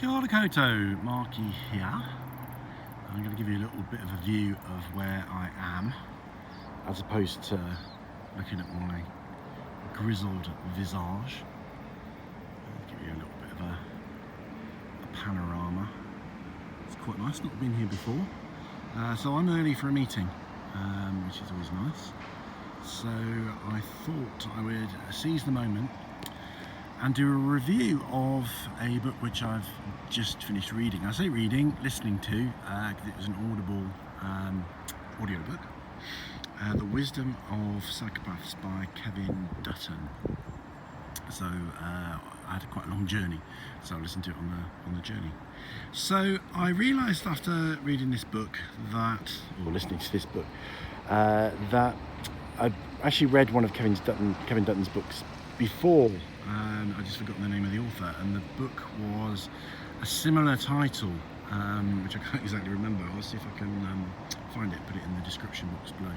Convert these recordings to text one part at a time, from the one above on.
Kia ora koutou, Markie here. I'm going to give you a little bit of a view of where I am, as opposed to looking at my grizzled visage. I'll give you a little bit of a panorama. It's quite nice, not been here before. So I'm early for a meeting, which is always nice. So I thought I would seize the moment and do a review of a book which I've just finished reading. I say reading, listening to, because it was an audible audiobook. The Wisdom of Psychopaths by Kevin Dutton. So I had quite a long journey, so I listened to it on the journey. So I realised after reading this book that, or listening to this book, that I'd actually read one of Kevin Dutton's books before. I just forgotten the name of the author, and the book was a similar title, which I can't exactly remember. I'll see if I can find it, put it in the description box below.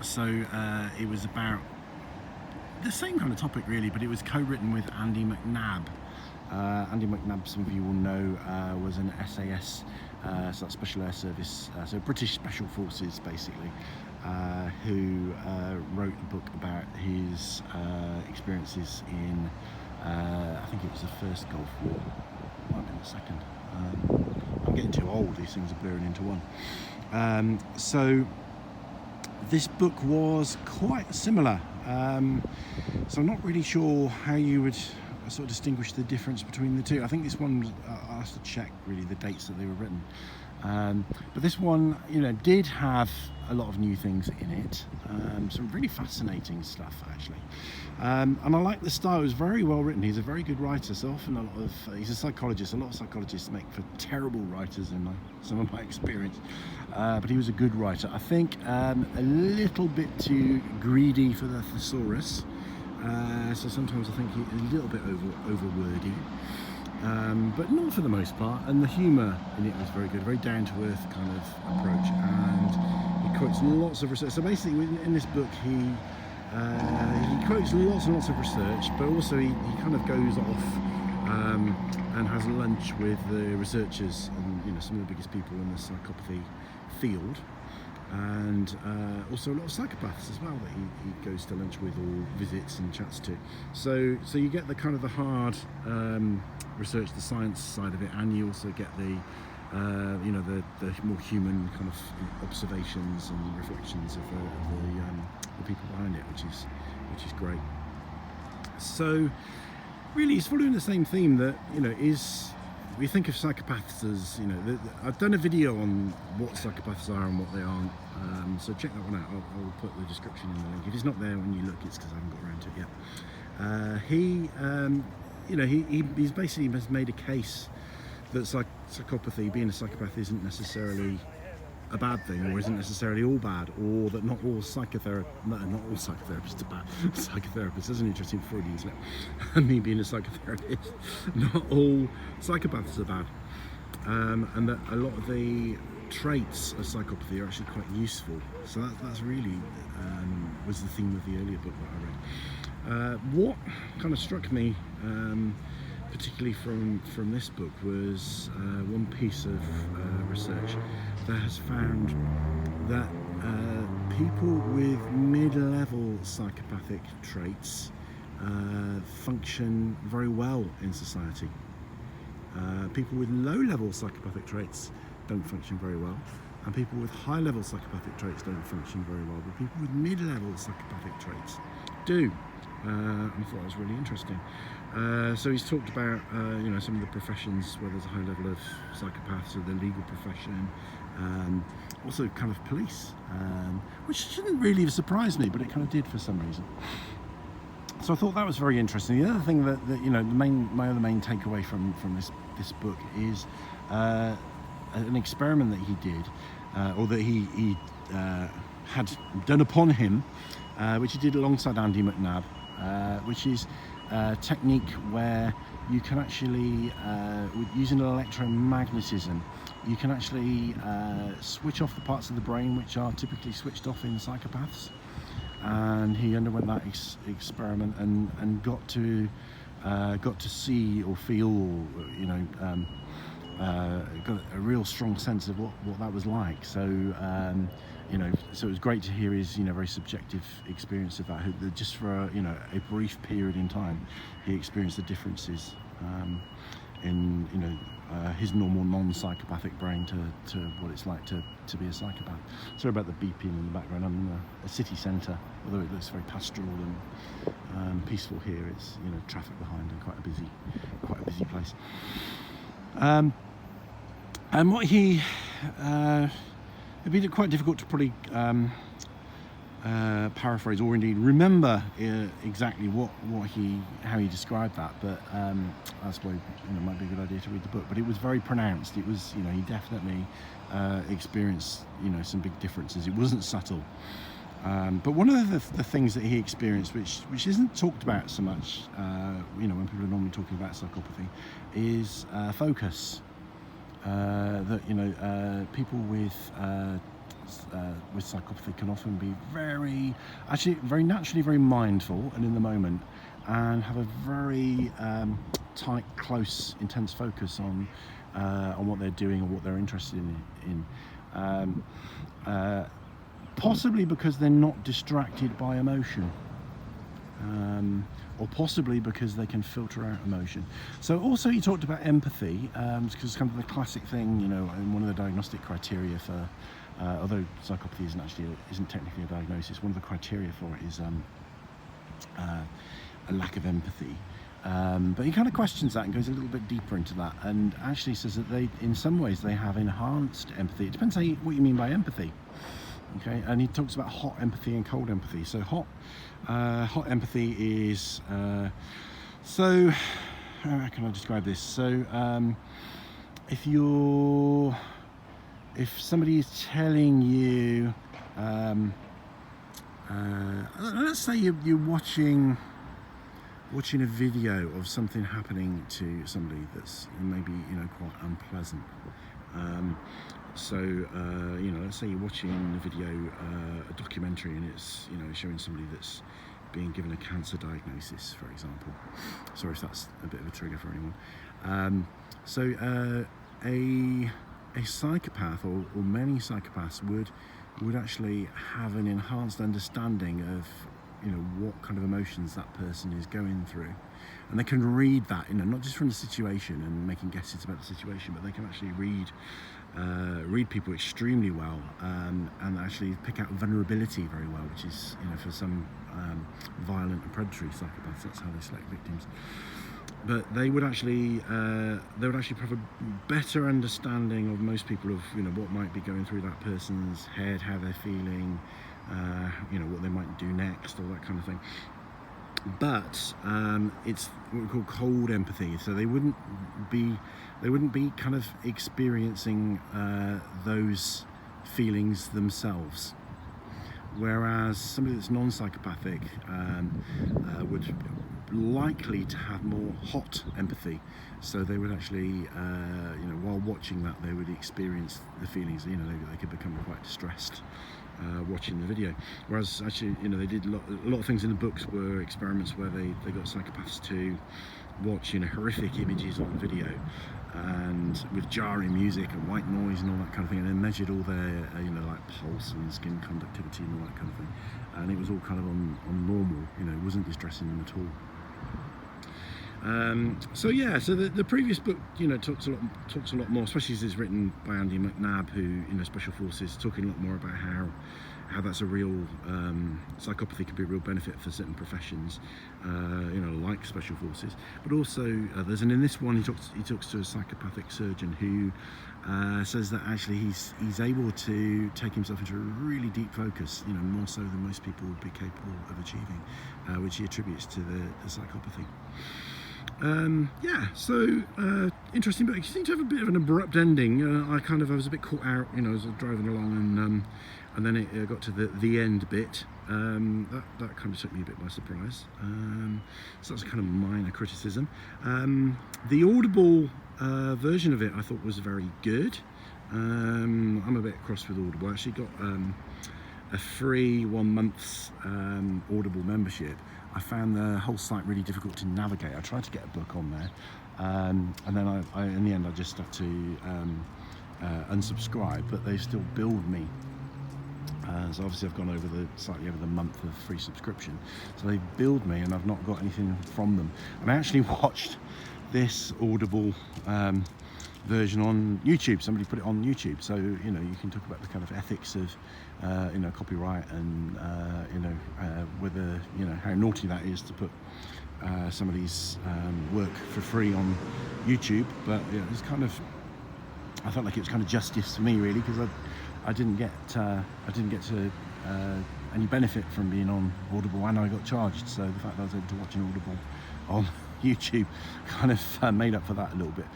So it was about the same kind of topic really, but it was co-written with Andy McNab. Andy McNab, some of you will know, was an SAS, so that's Special Air Service, so British Special Forces basically, who wrote a book about his experiences in, I think it was the first Gulf War, might have been the second. I'm getting too old, these things are blurring into one. So this book was quite similar, so I'm not really sure how you would sort of distinguish the difference between the two. I think this one, I have to check really the dates that they were written. But this one, did have a lot of new things in it, some really fascinating stuff actually. And I like the style. It was very well written. He's a very good writer. So often he's a psychologist. A lot of psychologists make for terrible writers in some of my experience. But he was a good writer. I think a little bit too greedy for the thesaurus. So sometimes I think he's a little bit over wordy. But not for the most part, and the humour in it was very good, very down-to-earth kind of approach, and he quotes lots of research. So basically in this book he quotes lots and lots of research, but also he kind of goes off and has lunch with the researchers and some of the biggest people in the psychopathy field, and also a lot of psychopaths as well that he goes to lunch with or visits and chats to. So you get the kind of the hard research, the science side of it, and you also get the the more human kind of observations and reflections of the people behind it, which is great. So really it's following the same theme that we think of psychopaths as, I've done a video on what psychopaths are and what they aren't, so check that one out. I'll put the description in the link. If it's not there when you look, it's because I haven't got around to it yet. He's basically has made a case that psychopathy, being a psychopath, isn't necessarily a bad thing, or isn't necessarily all bad, or that not all psychotherapists are bad. Psychotherapists, that's an interesting Freudian, isn't it? Me being a psychotherapist, not all psychopaths are bad, and that a lot of the traits of psychopathy are actually quite useful. So that's really was the theme of the earlier book that I read. What kind of struck me particularly from this book was one piece of research that has found that people with mid-level psychopathic traits function very well in society. People with low-level psychopathic traits don't function very well, and people with high-level psychopathic traits don't function very well, but people with mid-level psychopathic traits do. I thought that was really interesting. So he's talked about some of the professions where there's a high level of psychopaths, or the legal profession, also kind of police, which didn't really surprise me, but it kind of did for some reason. So I thought that was very interesting. The other thing that my other main takeaway from this book is an experiment that he did, or that he had done upon him, which he did alongside Andy McNab, which is a technique where you can actually, using electromagnetism, you can actually switch off the parts of the brain which are typically switched off in psychopaths. And he underwent that experiment and got to got to see or feel, you know, got a real strong sense of what that was like. So you know, so it was great to hear his, you know, very subjective experience of that. Just for a, you know, a brief period in time, he experienced the differences in, you know, his normal non-psychopathic brain to what it's like to be a psychopath. Sorry about the beeping in the background. I'm in a city centre, although it looks very pastoral and peaceful here. It's, you know, traffic behind and quite a busy place. And what he it'd be quite difficult to probably paraphrase or indeed remember exactly how he described that, but that's why, you know, it might be a good idea to read the book. But it was very pronounced. It was, you know, he definitely experienced, you know, some big differences. It wasn't subtle. But one of the things that he experienced, which isn't talked about so much, you know, when people are normally talking about psychopathy, is focus. That, you know, people with psychopathy can often be very naturally very mindful and in the moment, and have a very tight, close, intense focus on what they're doing or what they're interested in. Possibly because they're not distracted by emotion, or possibly because they can filter out emotion. So also he talked about empathy, because it's kind of the classic thing, you know, and one of the diagnostic criteria for, although psychopathy isn't technically a diagnosis, one of the criteria for it is a lack of empathy. But he kind of questions that and goes a little bit deeper into that, and actually says that in some ways they have enhanced empathy. It depends what you mean by empathy. Okay, and he talks about hot empathy and cold empathy. So hot empathy is so how can I describe this? So if somebody is telling you, let's say you're watching a video of something happening to somebody that's maybe, you know, quite unpleasant. So you know, let's say you're watching a video, a documentary, and it's, you know, showing somebody that's being given a cancer diagnosis, for example. Sorry if that's a bit of a trigger for anyone. So a psychopath or many psychopaths would actually have an enhanced understanding of, you know, what kind of emotions that person is going through, and they can read that, you know, not just from the situation and making guesses about the situation, but they can actually read people extremely well, and actually pick out vulnerability very well, which is, you know, for some violent and predatory psychopaths, that's how they select victims. But they would actually have a better understanding of most people of, you know, what might be going through that person's head, how they're feeling, you know, what they might do next, all that kind of thing. But it's what we call cold empathy. So they wouldn't be kind of experiencing those feelings themselves. Whereas somebody that's non-psychopathic would likely to have more hot empathy. So they would actually, you know, while watching that, they would experience the feelings. You know, they could become quite distressed watching the video. Whereas actually, you know, they did a lot of things in the books were experiments where they got psychopaths to watch, you know, horrific images on video, and with jarring music and white noise and all that kind of thing, and then measured all their, you know, like pulse and skin conductivity and all that kind of thing, and it was all kind of on normal. You know, it wasn't distressing them at all. So yeah, so the previous book, you know, talks a lot more, especially as it's written by Andy McNabb, who, you know, Special Forces, talking a lot more about how that's a real psychopathy can be a real benefit for certain professions, you know, like Special Forces, but also others. And in this one, he talks to a psychopathic surgeon who says that actually he's able to take himself into a really deep focus, you know, more so than most people would be capable of achieving, which he attributes to the psychopathy. Yeah, so interesting, but it seemed to have a bit of an abrupt ending. I was a bit caught out, you know, as I was driving along, and then it got to the end bit. That kind of took me a bit by surprise. So that's a kind of minor criticism. The Audible version of it I thought was very good. I'm a bit cross with Audible. I actually got a free 1 month's Audible membership. I found the whole site really difficult to navigate. I tried to get a book on there, and then I in the end I just had to unsubscribe, but they still billed me. So obviously I've gone over slightly over the month of free subscription, so they billed me and I've not got anything from them. And I actually watched this Audible version on YouTube. Somebody put it on YouTube, so you know, you can talk about the kind of ethics of you know, copyright, and you know, whether, you know, how naughty that is to put somebody's work for free on YouTube. But yeah, it's kind of, I felt like it was kind of justice for me, really, because I didn't get to any benefit from being on Audible, and I got charged. So the fact that I was able to watch an Audible on YouTube kind of made up for that a little bit.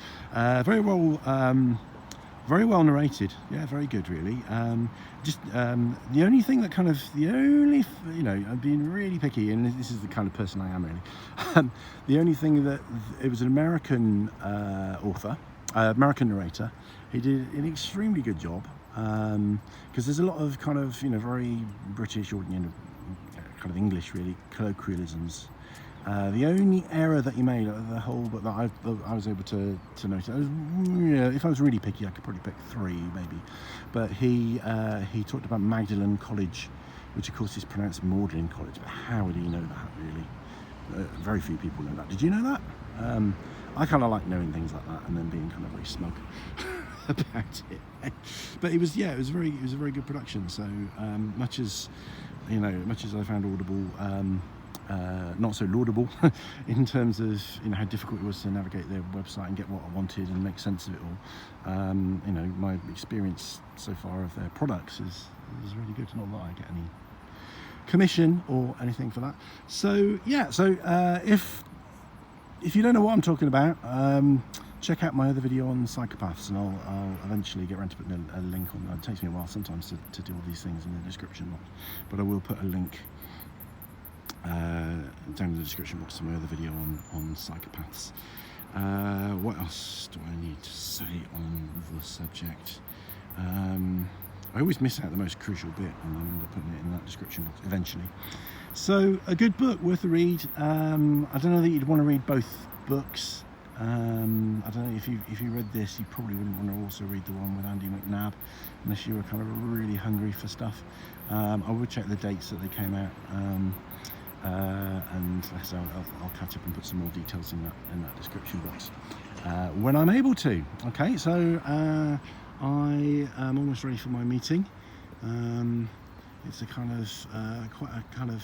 Very well narrated. Yeah, very good, really. The only thing that kind of, you know, I'm being really picky, and this is the kind of person I am, really. The only thing that, it was an American author, American narrator. He did an extremely good job, because there's a lot of kind of, you know, very British, or, you know, kind of English, really, colloquialisms. The only error that he made out of the whole book that I was able to notice, if I was really picky, I could probably pick 3 maybe, but he talked about Magdalen College, which of course is pronounced Magdalen College, but how would he know that, really? Very few people know that. Did you know that? I kind of like knowing things like that and then being kind of very smug about it. But it was a very good production. So much as I found Audible not so laudable in terms of, you know, how difficult it was to navigate their website and get what I wanted and make sense of it all, you know, my experience so far of their products is really good. Not that I get any commission or anything for that. So yeah, so if you don't know what I'm talking about, check out my other video on Psychopaths, and I'll eventually get around to putting a link on that. It takes me a while sometimes to do all these things in the description box, but I will put a link down in the description box to my other video on Psychopaths. What else do I need to say on the subject? I always miss out the most crucial bit, and I end up putting it in that description box eventually. So a good book, worth a read. I don't know that you'd want to read both books. I don't know, if you read this, you probably wouldn't want to also read the one with Andy McNabb, unless you were kind of really hungry for stuff. I would check the dates that they came out, and like I say, I'll catch up and put some more details in that description box when I'm able to. Okay, so I am almost ready for my meeting. It's a kind of quite a kind of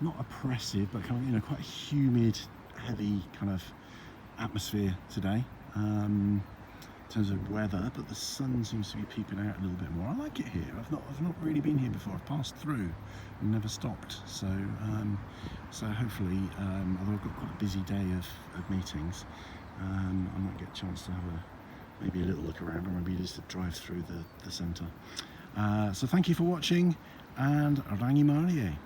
not oppressive, but kind of, you know, quite a humid, heavy kind of atmosphere today. In terms of weather, but the sun seems to be peeping out a little bit more. I like it here. I've not really been here before. I've passed through and never stopped. So so hopefully, although I've got quite a busy day of meetings, I might get a chance to have maybe a little look around, or maybe just to drive through the centre. So thank you for watching, and Rangimarie.